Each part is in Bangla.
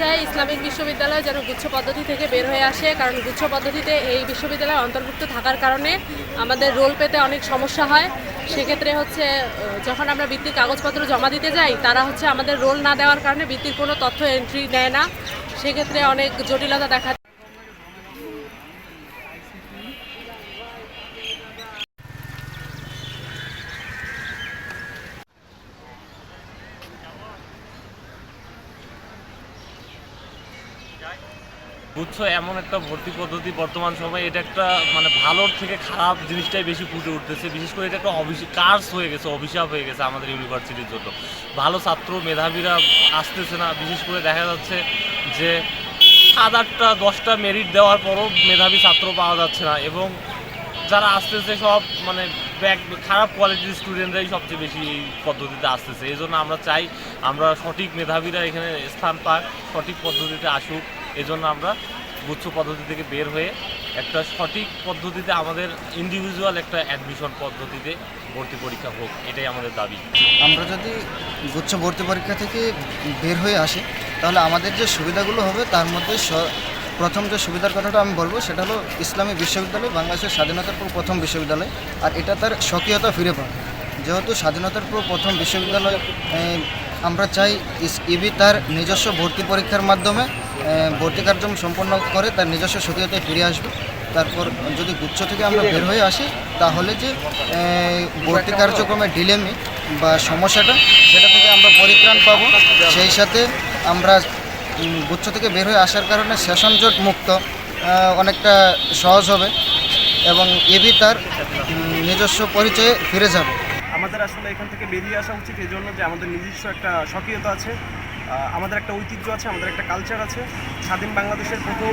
চাই ইসলামিক বিশ্ববিদ্যালয় যেন গুচ্ছ পদ্ধতি থেকে বের হয়ে আসে, কারণ গুচ্ছ পদ্ধতিতে এই বিশ্ববিদ্যালয়ে অন্তর্ভুক্ত থাকার কারণে আমাদের রোল পেতে অনেক সমস্যা হয়। সেক্ষেত্রে যখন আমরা বৃত্তির কাগজপত্র জমা দিতে যাই, তারা আমাদের রোল না দেওয়ার কারণে বৃত্তির কোনো তথ্য এন্ট্রি নেয় না। সেক্ষেত্রে অনেক জটিলতা দেখা দেয়। গুচ্ছ এমন একটা ভর্তি পদ্ধতি বর্তমান সময়ে, এটা একটা মানে ভালোর থেকে খারাপ জিনিসটাই বেশি ফুটে উঠতেছে। বিশেষ করে এটা একটা কার্স হয়ে গেছে, অভিশাপ হয়ে গেছে আমাদের ইউনিভার্সিটির জন্য। ভালো ছাত্র মেধাবীরা আসতেছে না। বিশেষ করে দেখা যাচ্ছে যে 7-8টা 10টা মেরিট দেওয়ার পরও মেধাবী ছাত্র পাওয়া যাচ্ছে না, এবং যারা আসতেছে সব মানে খারাপ কোয়ালিটির স্টুডেন্টরাই সবচেয়ে বেশি এই পদ্ধতিতে আসতেছে। এই জন্য আমরা চাই আমরা সঠিক মেধাবীরা এখানে স্থান পাক, সঠিক পদ্ধতিতে আসুক। এই জন্য আমরা গুচ্ছ পদ্ধতি থেকে বের হয়ে একটা সঠিক পদ্ধতিতে আমাদের ইন্ডিভিজুয়াল একটা অ্যাডমিশন পদ্ধতিতে ভর্তি পরীক্ষা হোক, এটাই আমাদের দাবি। আমরা যদি গুচ্ছ ভর্তি পরীক্ষা থেকে বের হয়ে আসি, তাহলে আমাদের যে সুবিধাগুলো হবে তার মধ্যে প্রথম যে সুবিধার কথাটা আমি বলবো সেটা হলো ইসলামী বিশ্ববিদ্যালয় বাংলাদেশের স্বাধীনতার পর প্রথম বিশ্ববিদ্যালয়, আর এটা তার স্বকীয়তা ফিরে পায়। যেহেতু স্বাধীনতার পর প্রথম বিশ্ববিদ্যালয়, আমরা চাই ইবি তার নিজস্ব ভর্তি পরীক্ষার মাধ্যমে ভর্তি কার্যক্রম সম্পন্ন করে তার নিজস্ব স্বকীয়তায় ফিরে আসবে। তারপর যদি গুচ্ছ থেকে আমরা বের হয়ে আসি, তাহলে যে ভর্তি কার্যক্রমে ডিলেমি বা সমস্যাটা, সেটা থেকে আমরা পরিত্রাণ পাব। সেই সাথে আমরা গুচ্ছ থেকে বের হয়ে আসার কারণে সেশন জট মুক্ত অনেকটা সহজ হবে, এবং এবি তার নিজস্ব পরিচয়ে ফিরে যাবে। আমাদের আসলে এখান থেকে বেরিয়ে আসা উচিত, এই জন্য যে আমাদের নিজস্ব একটা স্বকীয়তা আছে, আমাদের একটা ঐতিহ্য আছে, আমাদের একটা কালচার আছে। স্বাধীন বাংলাদেশের প্রথম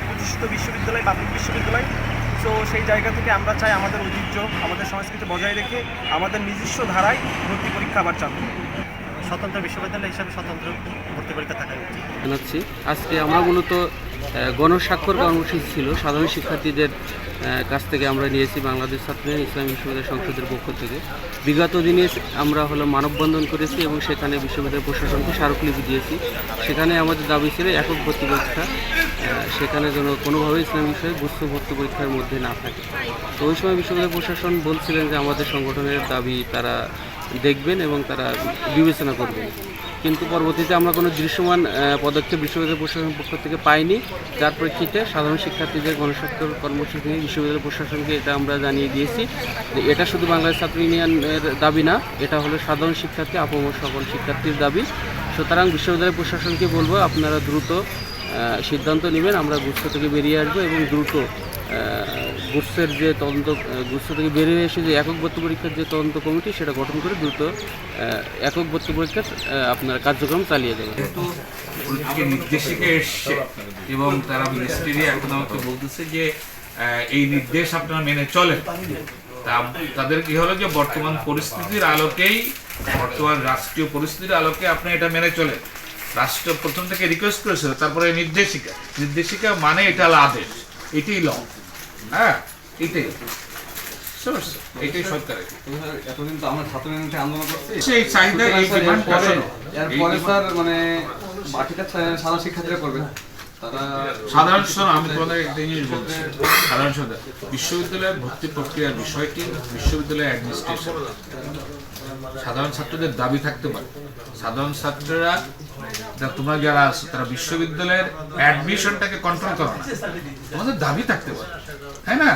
প্রতিষ্ঠিত বিশ্ববিদ্যালয়, পাবলিক বিশ্ববিদ্যালয়। সো সেই জায়গা থেকে আমরা চাই আমাদের ঐতিহ্য, আমাদের সংস্কৃতি বজায় রেখে আমাদের নিজস্ব ধারায় ভর্তি পরীক্ষা আবার চালু। স্বতন্ত্র বিশ্ববিদ্যালয় হিসাবে স্বতন্ত্র ভর্তি পরীক্ষা থাকা উচিত। জানাচ্ছি আজকে আমরা মূলত গণস্বাক্ষর কর্মসূচি ছিল সাধারণ শিক্ষার্থীদের কাছ থেকে আমরা নিয়েছি বাংলাদেশ ছাত্র ইসলামী বিশ্ববিদ্যালয় সংসদের পক্ষ থেকে। বিগত দিনে আমরা মানববন্ধন করেছি এবং সেখানে বিশ্ববিদ্যালয় প্রশাসনকে স্মারকলিপি দিয়েছি। সেখানে আমাদের দাবি ছিল একক ভর্তি পরীক্ষা সেখানে যেন কোনোভাবে ইসলামী বিষয়ে গুচ্ছ ভর্তি পরীক্ষার মধ্যে না থাকে। তো ওই সময় বিশ্ববিদ্যালয় প্রশাসন বলছিলেন যে আমাদের সংগঠনের দাবি তারা দেখবেন এবং তারা বিবেচনা করবেন, কিন্তু পরবর্তীতে আমরা কোনো দৃশ্যমান পদক্ষেপ বিশ্ববিদ্যালয় প্রশাসনের পক্ষ থেকে পাইনি। যার প্রেক্ষিতে সাধারণ শিক্ষার্থীদের গণস্বাক্ষর কর্মসূচি নিয়ে বিশ্ববিদ্যালয় প্রশাসনকে এটা আমরা জানিয়ে দিয়েছি যে এটা শুধু বাংলাদেশ ছাত্র ইউনিয়নের দাবি না, এটা হলো সাধারণ শিক্ষার্থী আপামর সকল শিক্ষার্থীর দাবি। সুতরাং বিশ্ববিদ্যালয় প্রশাসনকে বলবো আপনারা দ্রুত সিদ্ধান্ত নেবেন, আমরা গুচ্ছ থেকে বেরিয়ে আসবো এবং দ্রুত গুচ্ছের যে তদন্ত, গুচ্ছ থেকে বেরিয়ে এসে যে একক ভর্তি পরীক্ষার যে তদন্ত কমিটি সেটা গঠন করে দ্রুত একক ভর্তি পরীক্ষার আপনার কার্যক্রম চালিয়ে দেবে। যেহেতু নির্দেশিকা এসছে এবং তারা মিনিস্ট্রি এখন আমাকে বলতেছে যে এই নির্দেশ আপনারা মেনে চলেন, তাদের কি হলো যে বর্তমান পরিস্থিতির আলোকেই, বর্তমান রাষ্ট্রীয় পরিস্থিতির আলোকে আপনি এটা মেনে চলেন। রাষ্ট্র প্রথম থেকে রিকোয়েস্ট করেছিল, তারপরে নির্দেশিকা মানে এটা হলো আদেশ, এটাই ল। হ্যাঁ, এটাই সরকারের। এতদিন তো আমরা ছাত্র ইউনিয়ন আন্দোলন করছি, সেই চাহিদা এই ডিমান্ড এরপরে স্যার মানে বাকিটা সাধারণ শিক্ষার্থীরা করবে। সাধারণ আমি তোমাদের একটা জিনিস বলছি, সাধারণ বিশ্ববিদ্যালয়ের ভর্তি প্রক্রিয়ার বিষয়টি বিশ্ববিদ্যালয়ের অ্যাডমিনিস্ট্রেশন। সাধারণ ছাত্রদের দাবি থাকতে পারে, সাধারণ ছাত্ররা তোমরা যারা আছো তারা বিশ্ববিদ্যালয়ের অ্যাডমিশনটাকে কন্ট্রোল করো না, তোমাদের দাবি থাকতে পারে, তাই না?